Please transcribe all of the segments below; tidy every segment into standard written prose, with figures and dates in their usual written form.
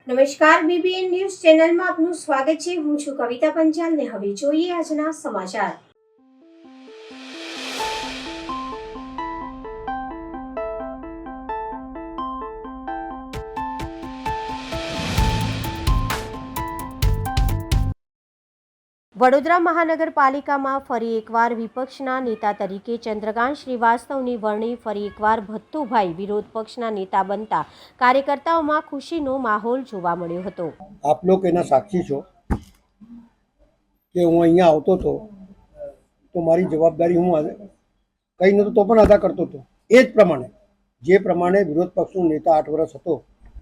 નમસ્કાર, BBN news ચેનલમાં આપનું સ્વાગત છે। હું છું કવિતા પંચાલ ને હવે જોઈએ આજના સમાચાર। વડોદરા મહાનગરપાલિકામાં ફરી એકવાર વિપક્ષના નેતા તરીકે ચંદ્રકાંત શ્રીવાસ્તવની વરણી ફરી એકવાર ભત્તુભાઈ વિરોધ પક્ષના નેતા બનતા કાર્યકર્તાઓમાં ખુશીનો માહોલ જોવા મળ્યો હતો। આપ લોકો એના સાક્ષી છો કે હું અહીંયા આવતો હતો તો મારી જવાબદારી હું કંઈ નહોતો તો પણ અદા કરતો હતો। એ જ પ્રમાણે જે પ્રમાણે વિરોધ પક્ષનો નેતા 8 વર્ષ હતો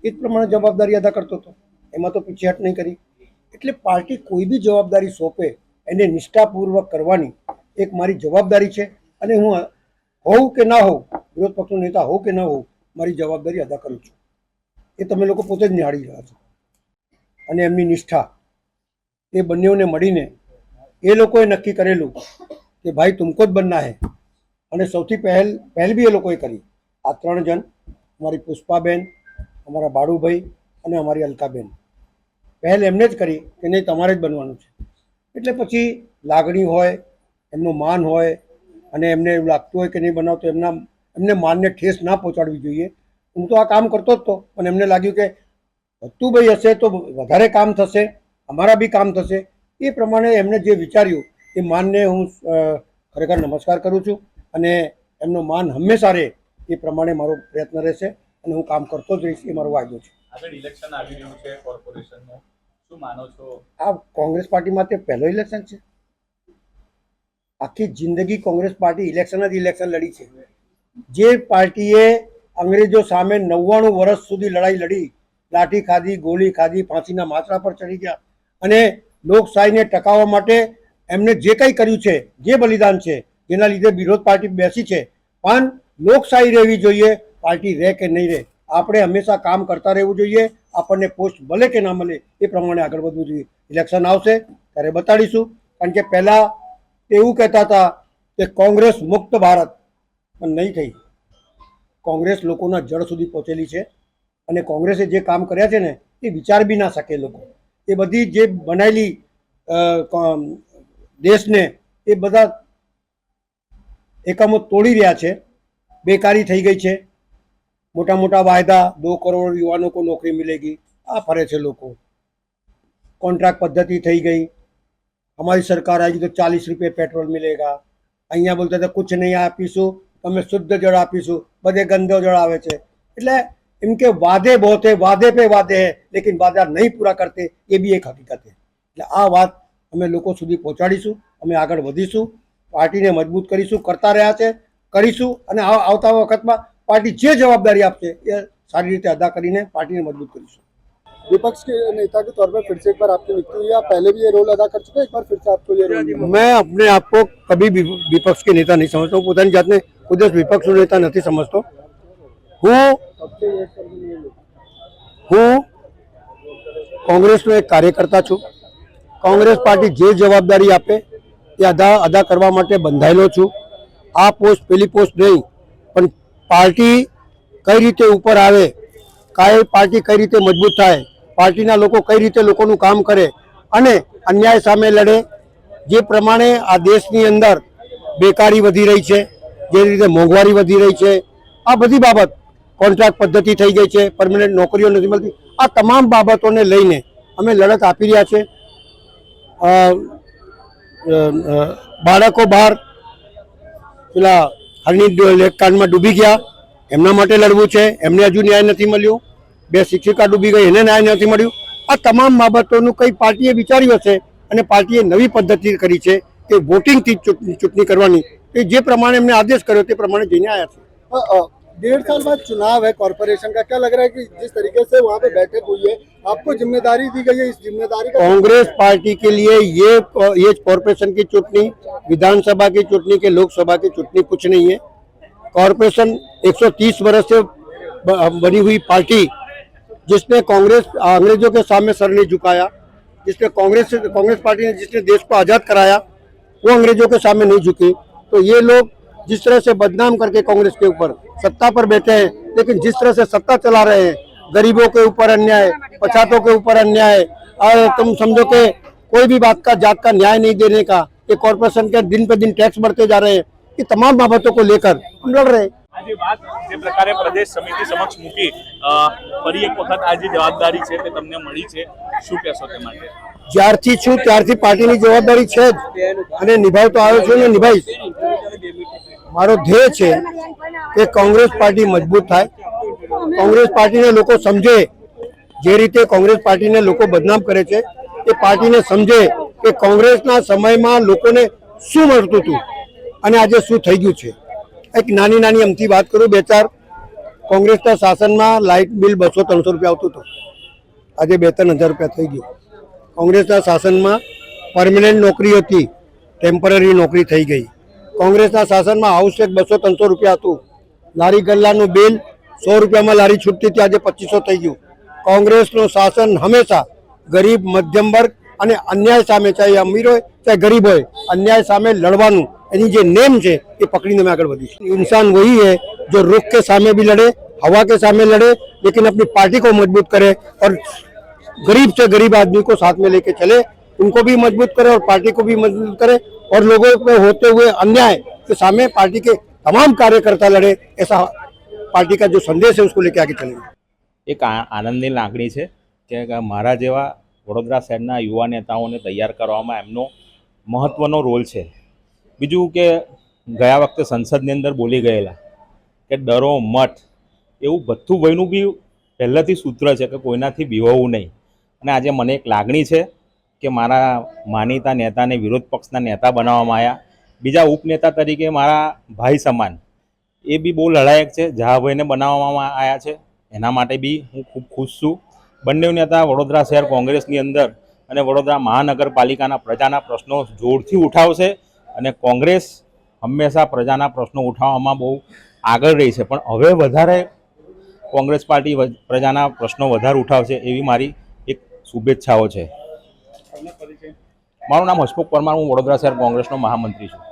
એ જ પ્રમાણે જવાબદારી અદા કરતો હતો, એમાં તો પીછેહટ નહીં કરી। એટલે પાર્ટી કોઈ બી જવાબદારી સોંપે એને નિષ્ઠાપૂર્વક કરવાની એક મારી જવાબદારી છે અને હું હોઉં કે ના હોઉં, વિરોધ પક્ષનો નેતા હોઉં કે ના હોઉં, મારી જવાબદારી અદા કરું છું। એ તમે લોકો પોતે જ નિહાળી રહ્યા છો। અને એમની નિષ્ઠા એ બંનેઓને મળીને એ લોકોએ નક્કી કરેલું કે ભાઈ તુમકો જ બનના હે। અને સૌથી પહેલ બી એ લોકોએ કરી। આ 3 જણ, અમારી પુષ્પાબેન, અમારા બાળુભાઈ અને અમારી અલકાબેન, પહેલ એમને જ કરી કે નહીં તમારે જ બનવાનું છે। એટલે પછી લાગણી હોય, એમનું માન હોય અને એમને એવું લાગતું હોય કે નહીં બનાવતો, એમને માનને ઠેસ ના પહોંચાડવી જોઈએ। હું તો આ કામ કરતો જ હતો પણ એમને લાગ્યું કે ભત્તુભાઈ હશે તો વધારે કામ થશે, અમારા બી કામ થશે। એ પ્રમાણે એમને જે વિચાર્યું એ માનને હું ખરેખર નમસ્કાર કરું છું અને એમનો માન હંમેશા રહે એ પ્રમાણે મારો પ્રયત્ન રહેશે અને હું કામ કરતો જ રહીશ, એ મારો વાયદો છે। આગળ ઇલેક્શન આવી રહ્યું છે કોર્પોરેશનનું, શું માનો છો? આ કોંગ્રેસ પાર્ટી માટે પહેલો ઇલેક્શન છે। આખી જિંદગી કોંગ્રેસ પાર્ટી ઇલેક્શન લડી છે। જે પાર્ટીએ અંગ્રેજો સામે 99 વર્ષ સુધી લડાઈ લડી, લાઠી ખાધી, ગોળી ખાધી, ફાંસીના માથડા પર ચડી ગયા અને લોકશાહીને ટકાવવા માટે એમને જે કંઈ કર્યું છે, જે બલિદાન છે, જેના લીધે વિરોધ પાર્ટી બેસી છે। પણ લોકશાહી રહેવી જોઈએ, પાર્ટી રહે કે નહીં રહે, આપણે હંમેશા કામ કરતા રહેવું જોઈએ। આપણને પોસ્ટ મળે કે ના મળે એ પ્રમાણે આગળ વધવું જોઈએ। ઇલેક્શન આવશે ત્યારે બતાડીશું, કારણ કે પહેલાં એવું કહેતા હતા કે કોંગ્રેસ મુક્ત ભારત, પણ નહીં થઈ। કોંગ્રેસ લોકોના જડ સુધી પહોંચેલી છે અને કોંગ્રેસે જે કામ કર્યા છે ને એ વિચાર બી ના શકે લોકો। એ બધી જે બનાવેલી દેશને એ બધા એકમો તોડી રહ્યા છે। બેકારી થઈ ગઈ છે, મોટા મોટા વાયદા, 2 કરોડ યુवानों को नौकरी मिलेगी, આ ફરે છે લોકો। કોન્ટ્રાક્ટ પદ્ધતિ થઈ ગઈ, हमारी सरकार आएगी तो 40 रुपये पेट्रोल मिलेगा। અહીંયા બોલતા હતા कुछ नहीं આપીશું, તમે શુદ્ધ જળ આપીશું, બધે ગંદો જળ આવે છે। એટલે इनके वादे बहुत है, वादे पे वादे है, लेकिन वादा नहीं पूरा करते, ये भी एक हकीकत है। એટલે આ વાત અમે લોકો સુધી પહોંચાડીશું, અમે આગળ વધીશું, પાર્ટીને મજબૂત કરીશું, કરતા રહ્યા છે, કરીશું અને આવતા વખતમાં પાર્ટી જે જવાબદારી આપશે એ સારી રીતે અદા કરીને પાર્ટીને મજબૂત કરીશું। विपक्ष के नेता के तौर पर फिर से एक बार आपकी नियुक्ति हुई है, आप पहले भी ये रोल अदा कर चुके हैं, एक बार फिर से आपको ये रोल मिला। मैं अपने आप को कभी भी विपक्ष के नेता नहीं समझता हूँ, પોતાની જાતને ખુદ જ વિપક્ષનો નેતા નથી સમજતો। હું કોંગ્રેસનો એક કાર્યકર્તા છું। કોંગ્રેસ પાર્ટી જે જવાબદારી આપે એ અદા કરવા માટે બંધાયેલો છું। આ પોસ્ટ પેલી પોસ્ટ નહીં, પણ પાર્ટી કઈ રીતે ઉપર આવે, પાર્ટી કઈ રીતે મજબૂત થાય, પાર્ટીના લોકો કઈ રીતે લોકોનું કામ કરે અને અન્યાય સામે લડે। જે પ્રમાણે આ દેશની અંદર બેકારી વધી રહી છે, જે રીતે મોંઘવારી વધી રહી છે, આ બધી બાબત, કોન્ટ્રાક્ટ પદ્ધતિ થઈ ગઈ છે, પરમનન્ટ નોકરીઓ નથી મળતી, આ તમામ બાબતોને લઈને અમે લડત આપી રહ્યા છે। બાળકો બહાર પેલા હરણી લેકકાંડમાં ડૂબી ગયા, એમના માટે લડવું છે, એમને હજુ ન્યાય નથી મળ્યો। 2 શિક્ષિકા ડૂબી ગઈ, એને ન્યાય નથી મળ્યું। આ તમામ બાબતોનું કંઈ પાર્ટીએ વિચાર્યું હશે અને પાર્ટીએ નવી પદ્ધતિ કરી છે કે વોટિંગથી ચૂંટણી કરવાની, કે જે પ્રમાણે એમને આદેશ કર્યો તે પ્રમાણે જઈને આવ્યા છે। 1.5 साल बाद चुनाव है कॉर्पोरेशन का, क्या लग रहा है कि जिस तरीके से वहाँ पे बैठक हुई है, आपको जिम्मेदारी दी गई है, इस जिम्मेदारी का कांग्रेस पार्टी के लिए ये कॉर्पोरेशन की चुटनी, विधानसभा की चुटनी के लोकसभा की चुटनी कुछ नहीं है। कॉर्पोरेशन 130 वर्ष से बनी हुई पार्टी, जिसने कांग्रेस अंग्रेजों के सामने सर नहीं झुकाया, जिसने कांग्रेस पार्टी ने जिसने देश को आज़ाद कराया वो अंग्रेजों के सामने नहीं झुकी। तो ये लोग जिस तरह से बदनाम करके कांग्रेस के ऊपर सत्ता पर बैठे हैं, लेकिन जिस तरह से सत्ता चला रहे हैं गरीबों के ऊपर अन्याय, पछातों के ऊपर अन्याय, और तुम समझो कि कोई भी बात का जात का न्याय नहीं देने का, ये कॉरपोरेशन के दिन पे दिन टैक्स बढ़ते जा रहे हैं, ये तमाम बाबतों को लेकर हम लड़ रहे हैं। આજે વાત જે પ્રકારે પ્રદેશ સમિતિ સમક્ષ મૂકી ફરી એક વખત આ જે જવાબદારી છે તે તમને મળી છે, શું કહેશો તે માટે? જ્યારથી છું ત્યારથી પાર્ટીની જવાબદારી છે જ અને નિભાવતો આવ્યો છું ને નિભાઈશ. મારો ધ્યેય છે કે કોંગ્રેસ પાર્ટી મજબૂત થાય, કોંગ્રેસ પાર્ટીને લોકો સમજે. જે રીતે કોંગ્રેસ પાર્ટીને લોકો બદનામ કરે છે એ પાર્ટીને સમજે કે કોંગ્રેસના સમયમાં લોકોને શું મળતું હતું અને આજે શું થઈ ગયું છે. એક નાની નાની અમથી વાત કરું, 2-4 કોંગ્રેસના શાસનમાં લાઇટ બિલ 200-300 રૂપિયા આવતું હતું, આજે 2-3 હજાર રૂપિયા થઈ ગયું. કોંગ્રેસના શાસનમાં પરમેનન્ટ નોકરી હતી, ટેમ્પરરી નોકરી થઈ ગઈ. કોંગ્રેસના શાસનમાં હાઉસ ટેક્સ 200-300 રૂપિયા હતું, લારી ગલ્લાનું બિલ 100 રૂપિયામાં લારી છૂટતી હતી, આજે 2500 થઈ ગયું. કોંગ્રેસનું શાસન હંમેશા ગરીબ, મધ્યમ વર્ગ અને અન્યાય સામે, ચાહે અમીર હોય ચાહે ગરીબ હોય, અન્યાય સામે લડવાનું એની જે નેમ છે એ પકડીને मैं આગળ વધીશ. इंसान वही है जो रुख के सामने भी लड़े, हवा के सामने लड़े, लेकिन अपनी पार्टी को मजबूत करे और गरीब से गरीब आदमी को साथ में लेके चले, उनको भी मजबूत करे और पार्टी को भी मजबूत करे, और लोगों पे होते हुए अन्याय के सामने पार्टी के तमाम कार्यकर्ता लड़े. ऐसा पार्टी का जो संदेश है उसको लेके आगे चलेंगे. એક આનંદની લાગણી છે કે મારા જેવા વડોદરા શહેરના યુવા નેતાઓને તૈયાર કરવામાં એમનો મહત્ત્વનો રોલ છે. બીજું કે ગયા વખતે સંસદની અંદર બોલી ગયેલા કે ડરો મત, એવું ભથ્થુભાઈનું બી પહેલાંથી સૂત્ર છે કે કોઈનાથી બીવાવું નહીં. અને આજે મને એક લાગણી છે કે મારા માનીતા નેતાને વિરોધ પક્ષના નેતા બનાવવામાં આવ્યા. બીજા ઉપનેતા તરીકે મારા ભાઈ સમાન એ બી બહુ લડાયક છે, જહાભાઈને બનાવવામાં આવ્યા છે, એના માટે બી હું ખૂબ ખુશ છું. બંને નેતા વડોદરા શહેર કોંગ્રેસની અંદર અને વડોદરા મહાનગરપાલિકાના પ્રજાના પ્રશ્નો જોરથી ઉઠાવશે, અને કોંગ્રેસ હંમેશા પ્રજાના પ્રશ્નો ઉઠાવવામાં બહુ આગળ રહી છે, પણ હવે વધારે કોંગ્રેસ પાર્ટી પ્રજાના પ્રશ્નો વધારે ઉઠાવશે એવી મારી એક શુભેચ્છાઓ છે. મારું નામ હસમુખ પરમાર, હું વડોદરા શહેર કોંગ્રેસનો મહામંત્રી છું.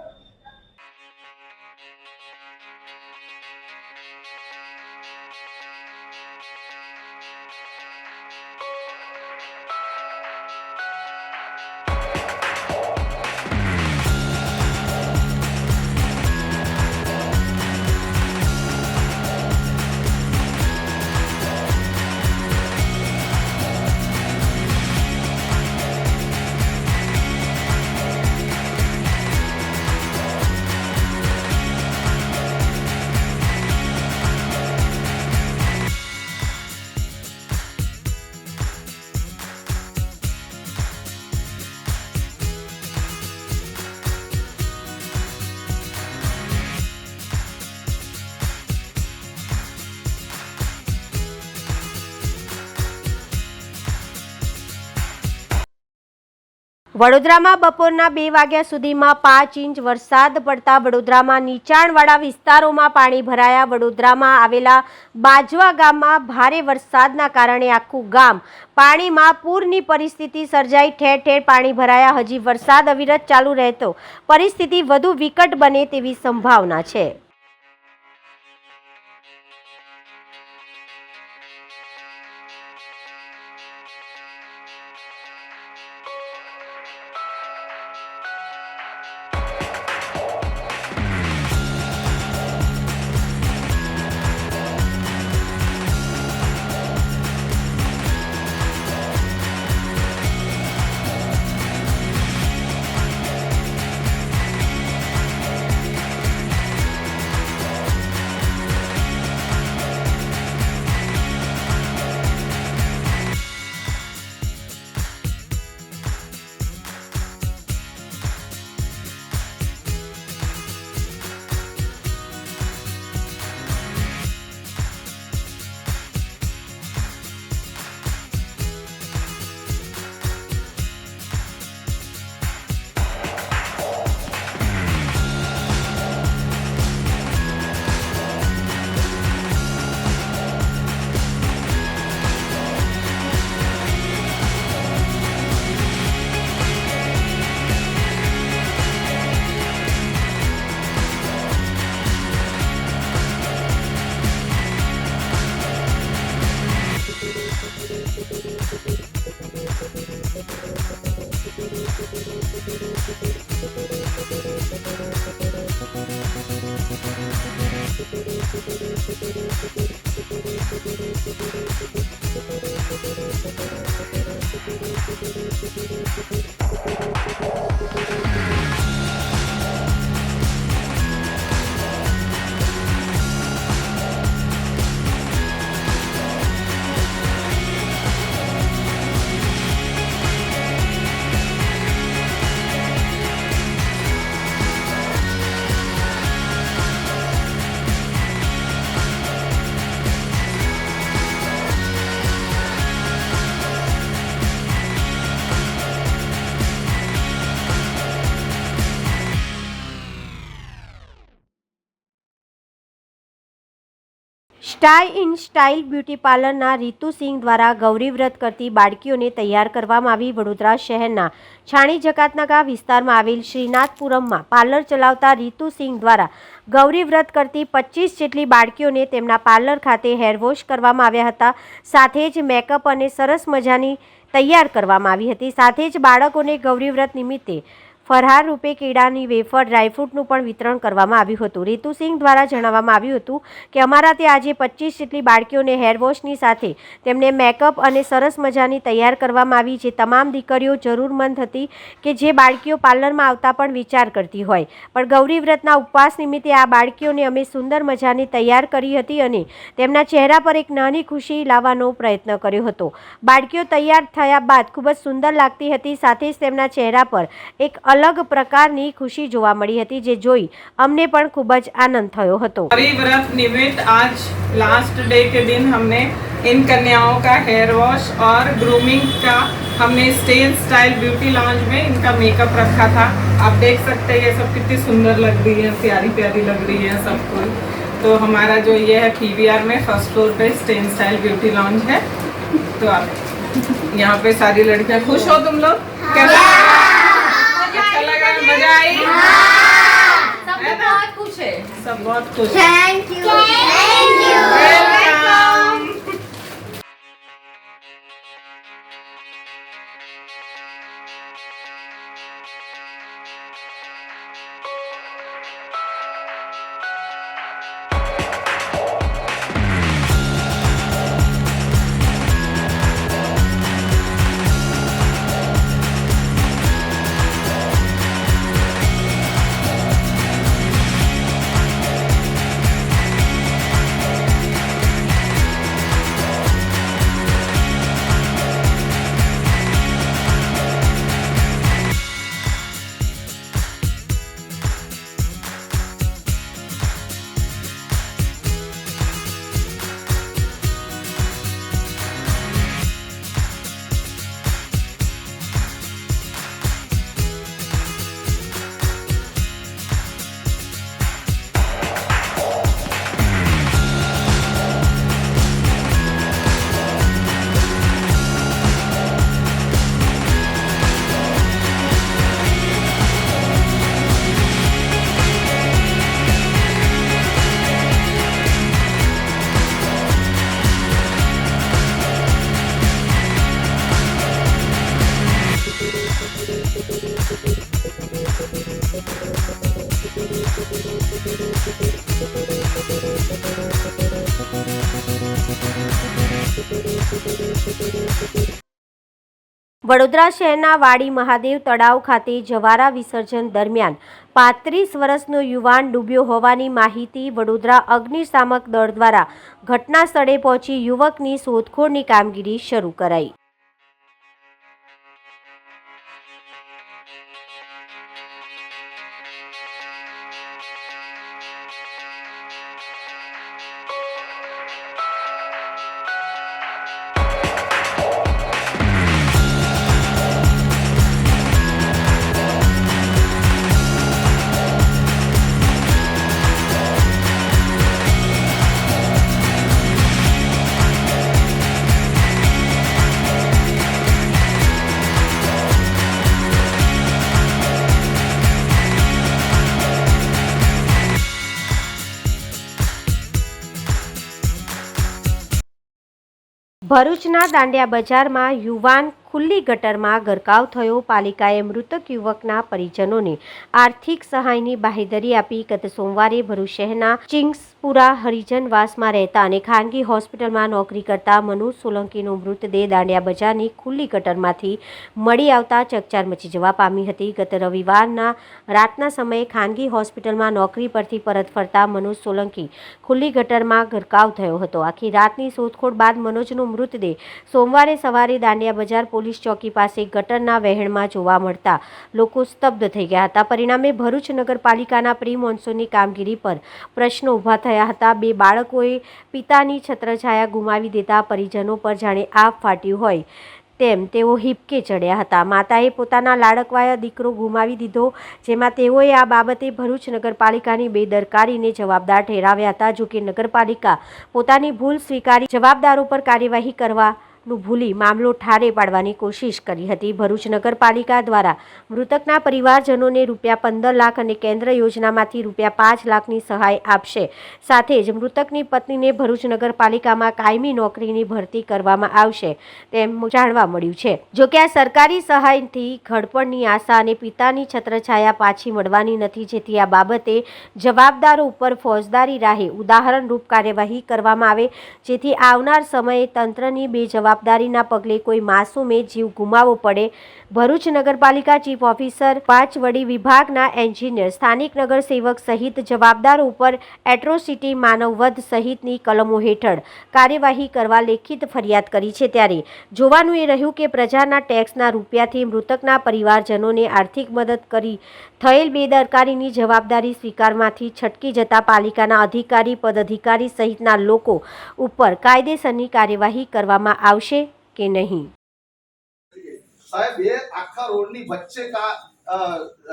વડોદરામાં બપોરના 2 વાગ્યા સુધીમાં 5 ઇંચ વરસાદ પડતા વડોદરામાં નીચાણવાળા વિસ્તારોમાં પાણી ભરાયા. વડોદરામાં આવેલા બાજવા ગામમાં ભારે વરસાદના કારણે આખું ગામ પાણીમાં પૂરની પરિસ્થિતિ સર્જાઈ. ઠેર ઠેર પાણી ભરાયા. હજી વરસાદ અવિરત ચાલુ રહેતો પરિસ્થિતિ વધુ વિકટ બને તેવી સંભાવના છે. સ્ટાઈ ઇન સ્ટાઇલ બ્યુટી પાર્લરના રીતુ સિંહ દ્વારા ગૌરી વ્રત કરતી બાળકીઓને તૈયાર કરવામાં આવી. વડોદરા શહેરના છાણી જકાતનાકા વિસ્તારમાં આવેલ શ્રીનાથપુરમમાં પાર્લર ચલાવતા રીતુ સિંહ દ્વારા ગૌરી વ્રત કરતી 25 જેટલી બાળકીઓને તેમના પાર્લર ખાતે હેરવોશ કરવામાં આવ્યા હતા. સાથે જ મેકઅપ અને સરસ મજાની તૈયાર કરવામાં આવી હતી. સાથે જ બાળકોને ગૌરી વ્રત નિમિત્તે ફરહાર રૂપે કેળાની વેફર ડ્રાયફ્રૂટનું પણ વિતરણ કરવામાં આવ્યું હતું. રીતુ સિંહ દ્વારા જણાવવામાં આવ્યું હતું કે અમારા ત્યાં આજે 25 જેટલી બાળકીઓને હેરવોશની સાથે તેમને મેકઅપ અને સરસ મજાની તૈયાર કરવામાં આવી. જે તમામ દીકરીઓ જરૂરમંદ હતી કે જે બાળકીઓ પાર્લરમાં આવતા પણ વિચાર કરતી હોય, પણ ગૌરી વ્રતના ઉપવાસ નિમિત્તે આ બાળકીઓને અમે સુંદર મજાની તૈયાર કરી હતી અને તેમના ચહેરા પર એક નાની ખુશી લાવવાનો પ્રયત્ન કર્યો હતો. બાળકીઓ તૈયાર થયા બાદ ખૂબ જ સુંદર લાગતી હતી. સાથે જ તેમના ચહેરા પર એક अलग प्रकारनी खुशी जोवा मળી હતી, જે જોઈ અમને પણ ખૂબ જ આનંદ થયો હતો. गौरी व्रत निमित्त आज लास्ट डे के दिन हमने इन कन्याओं का हेयर वॉश और ग्रूमिंग का हमने स्टेन स्टाइल ब्यूटी लॉन्ज में इनका मेकअप रखा था. आप देख सकते हैं ये सब कितनी सुंदर लग रही है, प्यारी प्यारी लग रही है सबको. तो हमारा जो ये है PVR में फर्स्ट फ्लोर पे स्टेन स्टाइल ब्यूटी लॉन्ज है. तो आप यहाँ पे सारी लड़कियाँ खुश हो तुम लोग? कैसा अच्छा लगा? मजा आई? सब बहुत खुश है. सब बहुत खुश. Thank you. वेलकम. વડોદરા શહેરના વાડી મહાદેવ તળાવ ખાતે જવારા વિસર્જન દરમિયાન 35 વર્ષનો યુવાન ડૂબ્યો હોવાની માહિતી વડોદરા અગ્નિશામક દળ દ્વારા ઘટના સ્થળે પહોંચી યુવકની શોધખોળની કામગીરી શરૂ કરાઈ. ભરૂચના દાંડિયા બજારમાં યુવાન ખુલ્લી ગટરમાં ગરકાવ થયો. પાલિકાએ મૃતક યુવકના પરિજનોને આર્થિક સહાયની બાહેધરી આપી. ગત સોમવારે ભરૂચ શહેરના ચિંગ્સપુરા હરિજનવાસમાં રહેતા અને ખાનગી હોસ્પિટલમાં નોકરી કરતા મનોજ સોલંકીનો મૃતદેહ દાંડિયા બજારની ખુલ્લી ગટરમાંથી મળી આવતા ચકચાર મચી જવા પામી હતી. ગત રવિવારના રાતના સમયે ખાનગી હોસ્પિટલમાં નોકરી પરથી પરત ફરતા મનોજ સોલંકી ખુલ્લી ગટરમાં ગરકાવ થયો હતો. આખી રાતની શોધખોળ બાદ મનોજનો મૃતદેહ સોમવારે સવારે દાંડિયા બજાર પોલીસ ચોકી પાસે ગટરના વહેણમાં જોવા મળતા લોકો સ્તબ્ધ થઈ ગયા હતા. પરિણામે ભરૂચ નગરપાલિકાના પ્રી મોન્સૂનની કામગીરી પર પ્રશ્નો ઊભા થયા હતા. 2 બાળકોએ પિતાની છત્રછાયા ગુમાવી દેતા પરિજનો પર જાણે આગ ફાટ્યું હોય તેમ તેઓ હિબકે ચડ્યા હતા. માતાએ પોતાના લાડકવાયા દીકરો ગુમાવી દીધો, જેમાં તેઓએ આ બાબતે ભરૂચ નગરપાલિકાની બેદરકારીને જવાબદાર ઠેરાવ્યા હતા. જોકે નગરપાલિકા પોતાની ભૂલ સ્વીકારી જવાબદારો પર કાર્યવાહી કરવાનું ભૂલી મામલો ઠારે પાડવાની કોશિશ કરી હતી. ભરૂચ નગરપાલિકા દ્વારા મૃતકના પરિવારજનોને ₹15 લાખ અને કેન્દ્ર યોજનામાંથી ₹5 લાખની સહાય આપશે. સાથે જ મૃતકની પત્નીને ભરૂચ નગરપાલિકામાં કાયમી નોકરીની ભરતી કરવામાં આવશે તેમ જાણવા મળ્યું છે. જોકે આ સરકારી સહાયથી ઘડપણની આશા અને પિતાની છત્રછાયા પાછી મળવાની નથી, જેથી આ બાબતે જવાબદારો ઉપર ફોજદારી રાહે ઉદાહરણરૂપ કાર્યવાહી કરવામાં આવે, જેથી આવનાર સમયે તંત્રની બેજવાબદારીના પગલે કોઈ માસૂમે જીવ ગુમાવવો પડે. ભરૂચ નગરપાલિકા ચીફ ઓફિસર, 5 વડી વિભાગના એન્જિનિયર, સ્થાનિક નગરસેવક સહિત જવાબદારો ઉપર એટ્રોસિટી, માનવવધ સહિતની કલમો હેઠળ કાર્યવાહી કરવા લેખિત ફરિયાદ કરી છે. ત્યારે જોવાનું એ રહ્યું કે પ્રજાના ટેક્સના રૂપિયાથી મૃતકના પરિવારજનોને આર્થિક મદદ કરી થયેલ બેદરકારીની જવાબદારી સ્વીકારમાંથી છટકી જતા પાલિકાના અધિકારી, પદાધિકારી સહિતના લોકો ઉપર કાયદેસરની કાર્યવાહી કરવામાં આવશે કે નહીં. સાહેબ એ આખા રોડની વચ્ચે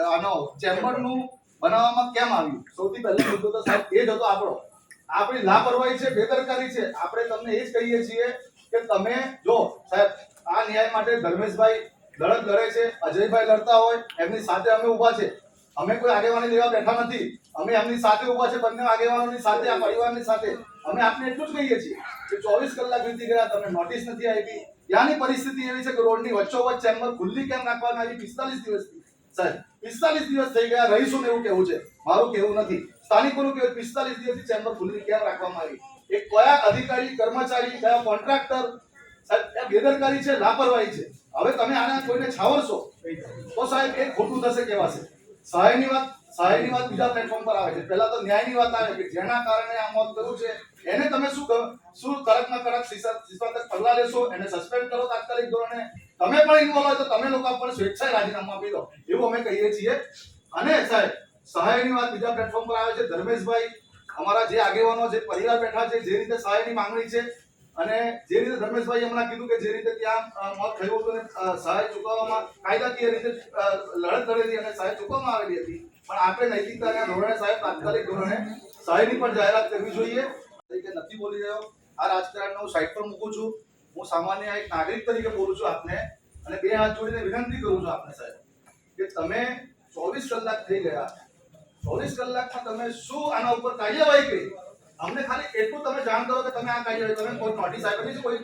આનો ચેમ્બરનું બનાવવામાં કેમ આવ્યું? સૌથી પહેલો મુદ્દો તો સાહેબ એ જ હતો આપણી લાપરવાહી છે, બેદરકારી છે. આપણે તમને એ જ કહીએ છીએ કે તમે જો સાહેબ આ ન્યાય માટે ધર્મેશભાઈ લડત લડે છે, અજયભાઈ લડતા હોય, એમની સાથે અમે ઊભા છે. અમે કોઈ આગેવાની લેવા બેઠા નથી, અમે એમની સાથે ઊભા છે, બંને આગેવાનોની સાથે, આ પરિવારની સાથે. અમે આપને એટલું જ કહીએ છીએ કે 24 કલાક વીતી ગયા, તમને નોટિસ નથી આપી. ત્યાંની પરિસ્થિતિ એવી છે કે રોડની વચ્ચોવચ્ચ ચેમ્બર ખુલ્લી કેમ રાખવામાં આવી? 45 દિવસથી સાહેબ 45 દિવસ થઈ ગયા. રહીશું એવું કેવું છે, મારું કેવું નથી, સ્થાનિકોનું કેવું. 45 દિવસથી ચેમ્બર ખુલ્લી કેમ રાખવામાં આવી? એ કયા અધિકારી, કર્મચારી, કયા કોન્ટ્રાક્ટર? સાહેબ બેદરકારી છે, લાપરવાહી છે. હવે તમે આને કોઈને છાવરશો તો સાહેબ એ ખોટું થશે, કહેવાશે. સહાયની વાત બીજા પ્લેટફોર્મ પર આવે છે. પહેલા તો ન્યાયની વાત આવે કે જેના કારણે આ મોત થયું છે એને તમે શું કડકમાં કડક શિક્ષાત્મક પગલાં લેશો, એને સસ્પેન્ડ કરો તાત્કાલિક ધોરણે. તમે પણ ઇન્વોલ્વ હોય તો તમે લોકો પણ સ્વેચ્છાએ રાજીનામું આપી દો, એવું અમે કહીએ છીએ. અને સાહેબ સહાયની વાત બીજા પ્લેટફોર્મ પર આવે છે. ધર્મેશભાઈ, અમારા જે આગેવાનો, જે પરિવાર બેઠા છે, જે રીતે સહાયની માંગણી છે અને જે રીતે ધર્મેશભાઈ હમણાં કીધું કે જે રીતે ત્યાં મોત થયું હતું અને સહાય ચૂકવવામાં કાયદાકીય રીતે લડત લડેલી અને સહાય ચૂકવવામાં આવેલી હતી, પણ આપણે નૈતિકતાના ધોરણે સાહેબ તાત્કાલિક ધોરણે સહાયની પણ જાહેરાત કરવી જોઈએ. નથી બોલી રહ્યો, આ રાજકારણને હું સાઈડ પર મૂકું છું. હું સામાન્ય એક નાગરિક તરીકે બોલું છું આપને, અને 2 હાથ જોડીને વિનંતી કરું છું આપને સાહેબ કે તમે 24 કલાક થઈ ગયા, 24 કલાકમાં તમે શું આના ઉપર કાર્યવાહી કરી? અમને ખાલી એટલું તમે જાણ કરો કે તમે આ કાર્યવાહી, તમે કોઈ નોટિસ આપી છે? કોઈ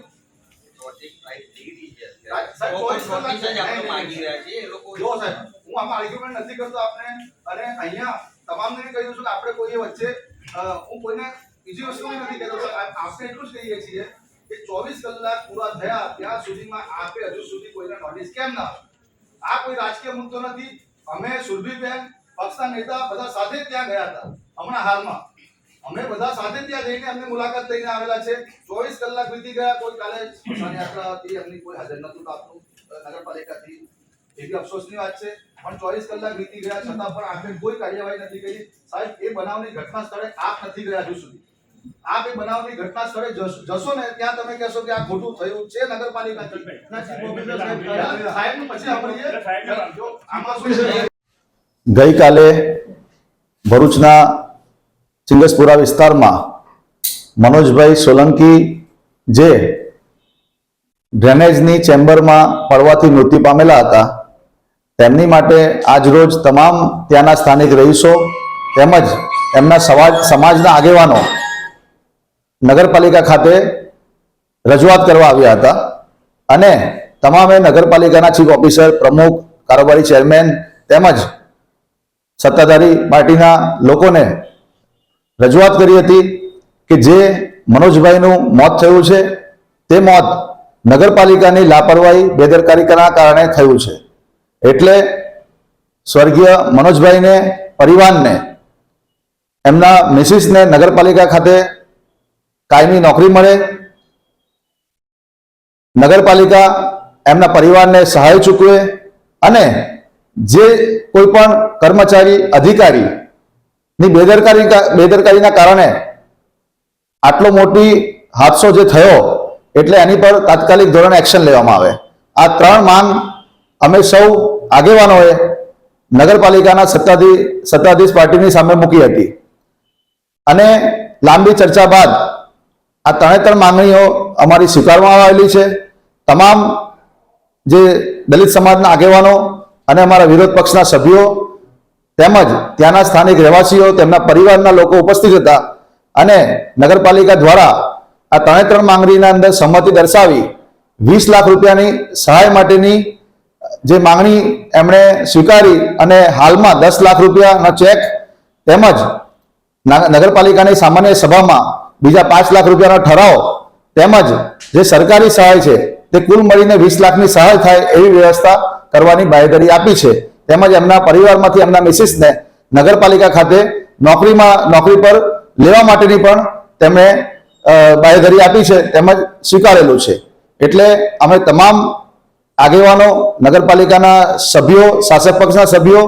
જો સાહેબ હું આમાં આર્ગ્યુમેન્ટ નથી કરતો આપને, અને અહીંયા તમામને કહ્યું છું કે આપણે કોઈ વચ્ચે હું કોઈને બીજી વસ્તુ નથી કહેતો. આપણે એટલું જ કહીએ છીએ કે 24 કલાક પૂરા થયા ત્યાં સુધીમાં આપે હજુ સુધી કોઈને નોટિસ કેમ ના આપી? આ કોઈ રાજકીય મુદ્દો નથી. અમે સુરભીબેન, પક્ષના નેતા બધા સાથે ત્યાં ગયા હતા. હમણાં હાલમાં અમે બધા સાથે ત્યાં જઈને અમને મુલાકાત લઈને આવેલા છે. 24 કલાક વીતી ગયા, કોઈ કાલે સ્મશાન યાત્રા હતી, એમની કોઈ હાજર નતું આપનું નગરપાલિકાથી, એ બી અફસોસની વાત છે. પણ 24 કલાક વીતી ગયા છતાં પણ આપણે કોઈ કાર્યવાહી નથી કરી. સાહેબ એ બનાવની ઘટના સ્થળે આપ નથી ગયા હજુ સુધી. આપ એ બનાવની ઘટના સ્થળે જશો ને ત્યાં તમે કહેશો કે આ ખોટું થયું છે. નગરપાલિકા સાહેબનું પછી સાંભળીએ. ગઈકાલે ભરૂચના ચિંગસપુરા વિસ્તારમાં મનોજભાઈ સોલંકી જે ડ્રેનેજની ચેમ્બરમાં પડવાથી મૃત્યુ પામેલા હતા, તેમની માટે આજરોજ તમામ ત્યાંના સ્થાનિક રહીશો તેમજ એમના સમાજના આગેવાનો નગરપાલિકા ખાતે રજૂઆત કરવા આવ્યા હતા. અને તમામે નગરપાલિકાના ચીફ ઓફિસર, પ્રમુખ, કારોબારી ચેરમેન તેમજ સત્તાધારી પાર્ટીના લોકોને રજૂઆત કરી હતી કે જે મનોજભાઈનું મોત થયું છે તે મોત નગરપાલિકાની લાપરવાહી, બેદરકારીના કારણે થયું છે. એટલે સ્વર્ગીય મનોજભાઈને, પરિવારને, એમના મિસિસને નગરપાલિકા ખાતે કાયમી નોકરી મળે, નગરપાલિકા એમના પરિવારને સહાય ચૂકવે અને જે કોઈ પણ કર્મચારી, અધિકારીની બેદરકારીના કારણે આટલો મોટી હાદસો જે થયો એટલે એની પર તાત્કાલિક ધોરણે એક્શન લેવામાં આવે. આ 3 માંગ અમે સૌ આગેવાનોએ નગરપાલિકાના સત્તાધીશ પાર્ટીની સામે મૂકી હતી અને લાંબી ચર્ચા બાદ આ 3 માંગણીઓ અમારી સ્વીકારવામાં આવેલી છે. તમામ જે દલિત સમાજના આગેવાનો અને અમારા વિરોધ પક્ષના સભ્યો તેમજ ત્યાંના સ્થાનિક રહેવાસીઓ, તેમના પરિવારના લોકો ઉપસ્થિત હતા અને નગરપાલિકા દ્વારા આ 3 માંગણીના અંદર સંમતિ દર્શાવી 20 લાખ રૂપિયાની સહાય માટેની જે માંગણી એમણે સ્વીકારી અને હાલમાં 10 લાખ રૂપિયાનો ચેક તેમજ નગરપાલિકાની સામાન્ય સભામાં બીજા 5 લાખ રૂપિયાનો ઠરાવ તેમજ જે સરકારી સહાય છે તે કુલ મળીને 20 લાખની સહાય થાય એવી વ્યવસ્થા કરવાની બાંયધરી આપી છે. તેમજ એમના પરિવારમાંથી એમના મિસિસને નગરપાલિકા ખાતે નોકરી પર લેવા માટેની પણ તેમણે બાંયધરી આપી છે તેમજ સ્વીકારેલું છે. એટલે અમે તમામ આગેવાનો, નગરપાલિકાના સભ્યો, શાસક પક્ષના સભ્યો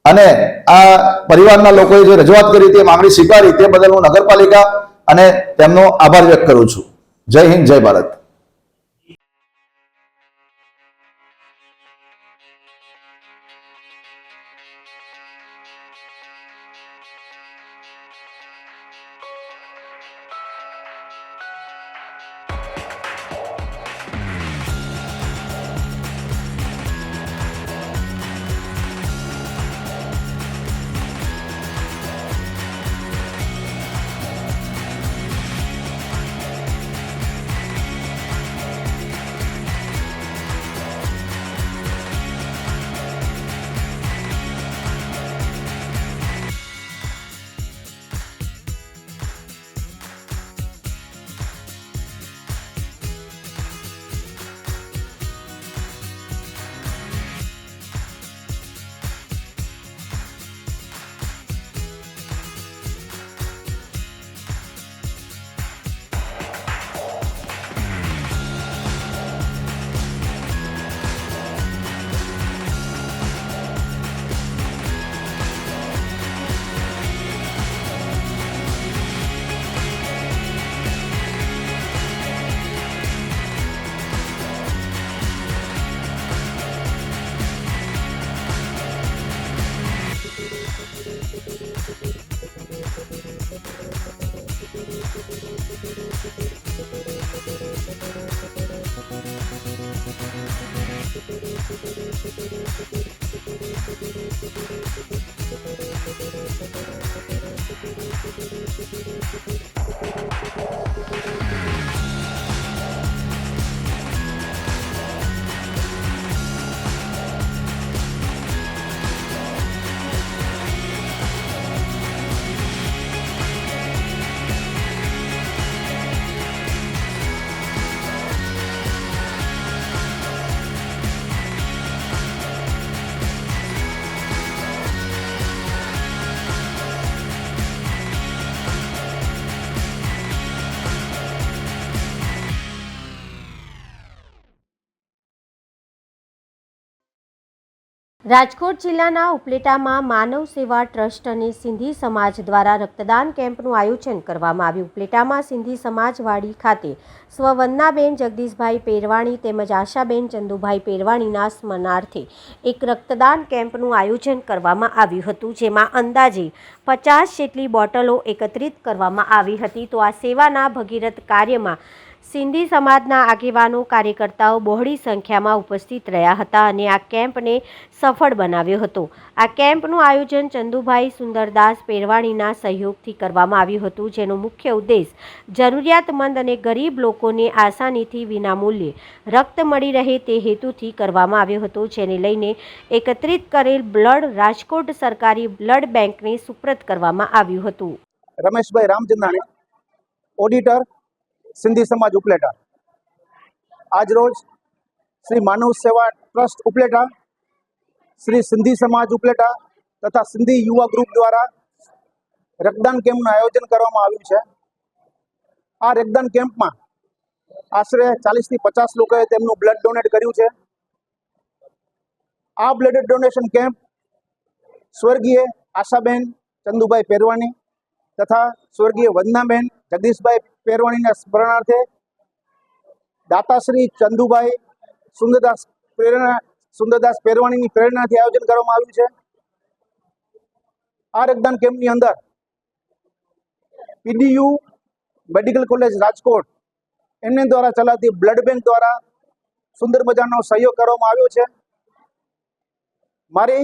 અને આ પરિવારના લોકોએ જે રજૂઆત કરી તે માંગણી સ્વીકારી તે બદલ હું નગરપાલિકા અને તેમનો આભાર વ્યક્ત કરું છું. જય હિન્દ, જય ભારત. રાજકોટ જિલ્લાના ઉપલેટામાં માનવ સેવા ટ્રસ્ટ અને સિંધી સમાજ દ્વારા રક્તદાન કેમ્પનું આયોજન કરવામાં આવ્યું. ઉપલેટામાં સિંધી સમાજવાડી ખાતે સ્વવંદનાબેન જગદીશભાઈ પેરવાણી તેમજ આશાબેન ચંદુભાઈ પેરવાણીના સ્મરણાર્થે એક રક્તદાન કેમ્પનું આયોજન કરવામાં આવ્યું હતું, જેમાં અંદાજે 50 જેટલી બોટલો એકત્રિત કરવામાં આવી હતી. તો આ સેવાના ભગીરથ કાર્યમાં સિંધી સમાજના આગેવાનો કાર્યકર્તાઓ બહોળી સંખ્યામાં ઉપસ્થિત રહ્યા હતા અને આ કેમ્પને સફળ બનાવ્યો હતો. આ કેમ્પનું આયોજન ચંદુભાઈ સુંદરદાસ પેરવાણીના સહયોગથી કરવામાં આવ્યું હતું, જેનો મુખ્ય ઉદ્દેશ જરૂરિયાતમંદ અને ગરીબ લોકોને આસાનીથી વિનામૂલ્યે રક્ત મળી રહે તે હેતુથી કરવામાં આવ્યો હતો, જેને લઈને એકત્રિત કરેલ બ્લડ રાજકોટ સરકારી બ્લડ બેંકને સુપ્રત કરવામાં આવ્યું હતું. રમેશભાઈ રામચંદાણી, ઓડિટર, સિંધી સમાજ ઉપલેટા. આજરોજ શ્રી માનવ સેવા ટ્રસ્ટ ઉપલેટા, શ્રી સિંધી સમાજ ઉપલેટા તથા સિંધી યુવા ગ્રુપ દ્વારા રક્તદાન કેમ્પનું આયોજન કરવામાં આવ્યું છે. આ રક્તદાન કેમ્પમાં આશરે 40 થી 50 લોકોએ તેમનું બ્લડ ડોનેટ કર્યું છે. આ બ્લડ ડોનેશન કેમ્પ સ્વર્ગીય આશાબેન ચંદુભાઈ પેરવાણી તથા સ્વર્ગીય વંદનાબેન જગદીશભાઈ પેરવાણીના સ્મરણાર્થે દાતાશ્રી ચંદુભાઈ સુંદરદાસ પેરવાણીની પ્રેરણાથી આયોજન કરવામાં આવ્યું છે. આ રક્તદાન કેમ્પની અંદર પીડીયુ મેડિકલ કોલેજ રાજકોટ એમને દ્વારા ચલાવતી બ્લડ બેંક દ્વારા સુંદર મજાનો સહયોગ કરવામાં આવ્યો છે. મારી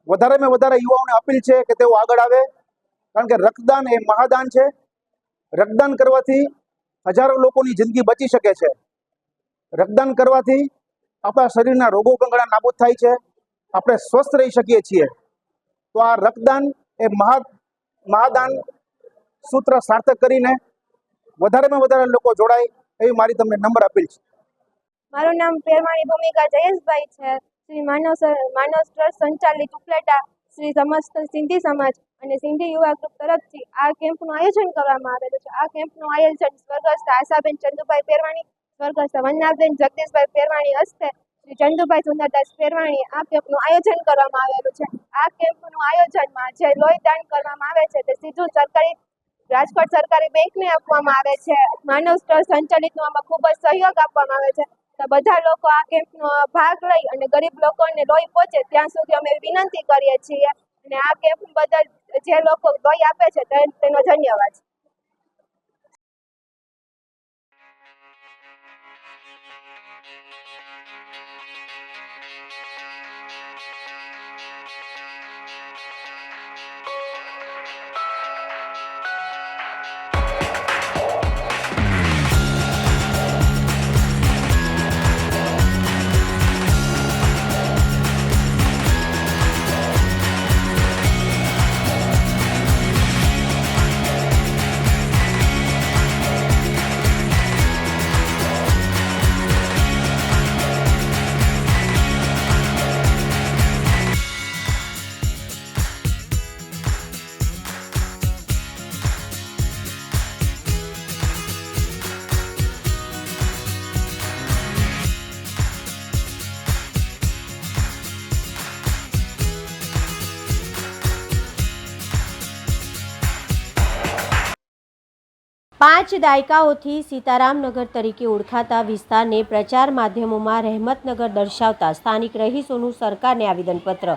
વધારેમાં વધારે યુવાઓને અપીલ છે કે તેઓ આગળ આવે, કારણ કે રક્તદાન એ મહાદાન છે. રક્તદાન કરવાથી હજારો લોકોની જિંદગી બચી શકે છે. રક્તદાન કરવાથી આપણા શરીરના રોગો કંગળા નાબૂદ થાય છે, આપણે સ્વસ્થ રહી શકીએ છીએ. તો આ રક્તદાન એ મહાદાન સૂત્ર સાર્થક કરીને વધારેમાં વધારે લોકો જોડાય એવી મારી તમને નમ્ર અપીલ છે. મારું નામ પેરવાણી ભૂમિકા જયેશભાઈ છે. શ્રી માનવ ટ્રસ્ટ સંચાલિત ઉપલેટા, શ્રી સમસ્ત સિંધી સમાજ અને સિંધી યુવા ગ્રુપ તરફથી આ કેમ્પનું આયોજન કરવામાં આવેલું છે. આ કેમ્પનું આયોજન સ્વર્ગસ્થ આશાબેન ચંદુભાઈ પેરવાણી, સ્વર્ગસ્થ વંદનાબેન જગદીશભાઈ પેરવાણી હસ્તે શ્રી ચંદુભાઈ સુંદરદાસ પેરવાણી આ કેમ્પનું આયોજન કરવામાં આવેલું છે. આ કેમ્પનું આયોજનમાં જે લોહી દાન કરવામાં આવે છે તે સીધું રાજકોટ સરકારી બેંકને આપવામાં આવે છે. માનવ ટ્રસ્ટ સંચાલિતનો આમાં ખૂબ જ સહયોગ આપવામાં આવે છે. તો બધા લોકો આ કેમ્પનો ભાગ લઈ અને ગરીબ લોકોને લોહી પહોંચે ત્યાં સુધી અમે વિનંતી કરીએ છીએ. અને આ કેમ્પ બદલ જે લોકો લોહી આપે છે તેનો ધન્યવાદ. પાંચ દાયકાઓથી સીતારામનગર તરીકે ઓળખાતા વિસ્તારને પ્રચાર માધ્યમોમાં રહેમતનગર દર્શાવતા સ્થાનિક રહીશોનું સરકારને આવેદનપત્ર.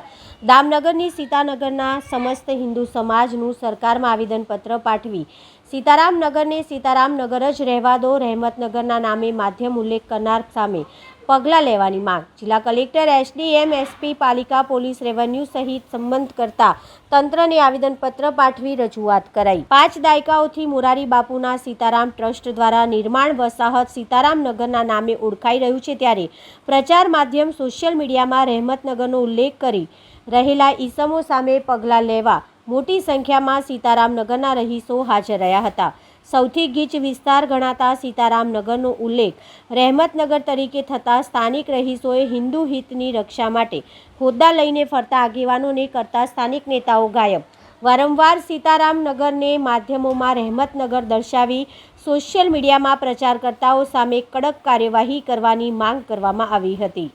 દામનગરની સીતાનગરના સમસ્ત હિન્દુ સમાજનું સરકારમાં આવેદનપત્ર પાઠવી સીતારામનગરને સીતારામનગર જ રહેવા દો, રહેમતનગરના નામે માધ્યમ ઉલ્લેખ કરનાર સામે પગલાં લેવાની માંગ. જિલ્લા કલેક્ટર, એસડીએમ, એસપી, પાલિકા, પોલીસ, રેવન્યુ સહિત સંબંધ કરતા તંત્રને આવેદનપત્ર પાઠવી રજૂઆત કરાઈ. 5 દાયકાઓથી મોરારી બાપુના સીતારામ ટ્રસ્ટ દ્વારા નિર્માણ વસાહત સીતારામનગરના નામે ઓળખાઈ રહ્યું છે, ત્યારે પ્રચાર માધ્યમ સોશિયલ મીડિયામાં રહેમતનગરનો ઉલ્લેખ કરી રહેલા ઈસમો સામે પગલાં લેવા મોટી સંખ્યામાં સીતારામનગરના રહીશો હાજર રહ્યા હતા. સૌથી ગીચ વિસ્તાર ગણાતા સીતારામનગરનો ઉલ્લેખ રહેમતનગર તરીકે થતાં સ્થાનિક રહીશોએ હિન્દુ હિતની રક્ષા માટે હોદ્દા લઈને ફરતા આગેવાનોને કરતા સ્થાનિક નેતાઓ ગાયબ. વારંવાર સીતારામનગરને માધ્યમોમાં રહેમતનગર દર્શાવી સોશિયલ મીડિયામાં પ્રચારકર્તાઓ સામે કડક કાર્યવાહી કરવાની માંગ કરવામાં આવી હતી.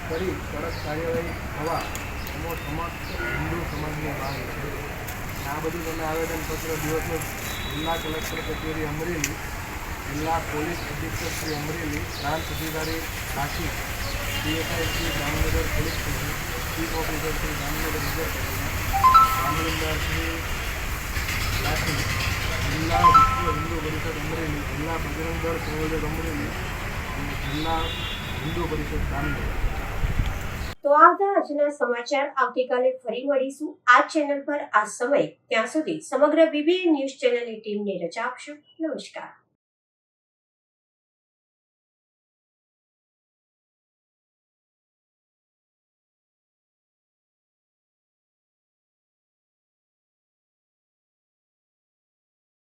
કરી કડક કાર્યવાહી થવા સમસ્ત હિન્દુ સમાજની માંગ છે. આ બધું તમે આવેદનપત્ર દિવસનું જિલ્લા કલેક્ટર કચેરી અમરેલી, જિલ્લા પોલીસ અધિક્ષક શ્રી અમરેલી, પ્રાંત અધિકારી Kashi, PSI Shri Damnagar police station, chief officer Shri Damnagar reserve કચેરી, મામલતદાર શ્રી રાખી જિલ્લા વિશ્વ હિન્દુ પરિષદ અમરેલી, જિલ્લા બજરંગ દળ પ્રવર્તક અમરેલી અને જિલ્લા હિન્દુ પરિષદ દામનગર. તો આ હતા આજના સમાચાર. આવતીકાલે ફરી મળીશું આ ચેનલ પર આ સમય. ત્યાં સુધી સમગ્ર BBN ન્યૂઝ ચેનલની ટીમને રજા આપશો. નમસ્કાર.